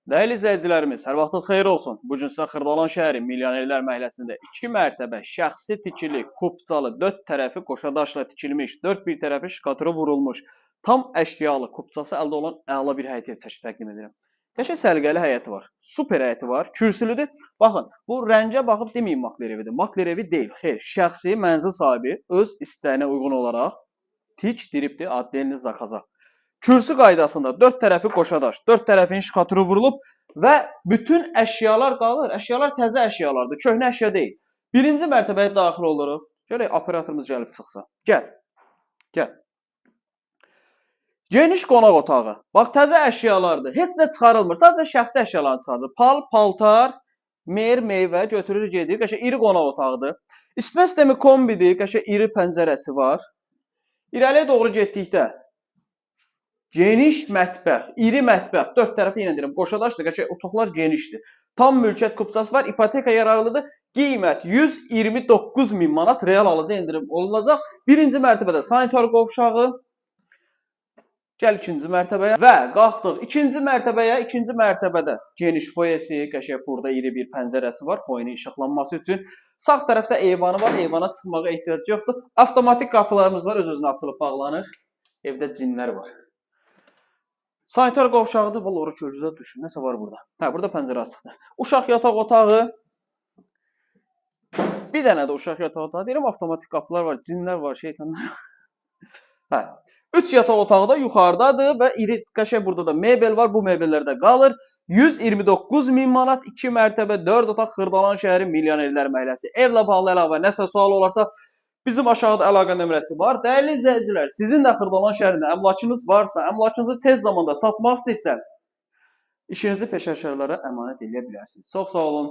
Dəyərli izləyicilərimiz, hər vaxtınız xeyir olsun. Bu gün sizə Xırdalan şəhəri Milyonerlər məhəlləsində 2 mərtəbə şəxsi tikili, kupçalı, 4 tərəfi qoşadaşla tikilmiş, 4 bir tərəfi şkaturu vurulmuş, tam əşyalı, kupçası əldə olan əla bir həyət evi çəkib təqdim edirəm. Qəşəng səliqəli həyəti var. Super həyəti var. Kürsülüdür. Baxın, bu rəngə baxıb deməyin makler evidir. Makler evi deyil. Xeyr, şəxsi mənzil sahibi öz istəyinə uyğun olaraq tikdiribdir addelini zakaza. Kürsü qaydasında 4 tərəfi qoşadaş, 4 tərəfin şkaturu vurulub və bütün əşyalar qalır. Əşyalar təzə əşyalardır, köhnə əşya deyil. Birinci mərtəbəyə daxil oluruq. Görək operatorumuz gəlib çıxsa. Gəl. Gəl. Geniş qonaq otağı. Bax, təzə əşyalardır. Heç nə çıxarılmır. Sadəcə şəxsi əşyalarını çıxardır. Pal, paltar, meyvə götürür, gedir. Qəşəng iri qonaq otağıdır. İsitmə sistemi kombidir. Qəşəng iri pəncərəsi var. İrəliyə doğru getdikdə geniş mətbəx, iri mətbəx, 4 tərəfi yenə deyirəm, qoşadaşdır, qəşəng otaqlar genişdir. Tam mülkiyyət kupçası var, ipoteka yararlıdır. Qiymət 129 min manat real alıcı endirim olunacaq. Birinci mərtəbədə sanitar qovşağı. Gəl ikinci mərtəbəyə və qalxdıq ikinci mərtəbəyə. İkinci mərtəbədə geniş foyesi, qəşəng burada iri bir pəncərəsi var, foyenin işıqlanması üçün. Sağ tərəfdə eyvanı var, eyvana çıxmağa ehtiyac yoxdur. Avtomatik qapılarımız var, öz-özünə açılıb bağlanır. Evdə cinlər var. Sanitar qovşağıdır, vallahi kölgüzə düşür. Nəsə var burada. Hə, burada pəncərə açıqdır. Uşaq yataq otağı. Bir dənə də uşaq yataq otağı. Deyirəm, avtomatik qapılar var, cinlər var, şeytanlar. Hə. 3 yataq otağı da yuxarıdadır və iri qəşəng burada da mebel var. Bu mebellər də qalır. 129 min manat, 2 mərtəbə, 4 otaq Xırdalan şəhəri Milyonerlər məhəlləsi. Evlə bağlı əlavə nəsə sual olarsa bizim aşağıda əlaqə nömrəsi var. Dəyərli izləyicilər, sizin də Xırdalan şəhərində əmlakınız varsa, əmlakınızı tez zamanda satmaq istəyirsə, işinizi peşəkarlara əmanət edə bilərsiniz. Çox sağ olun.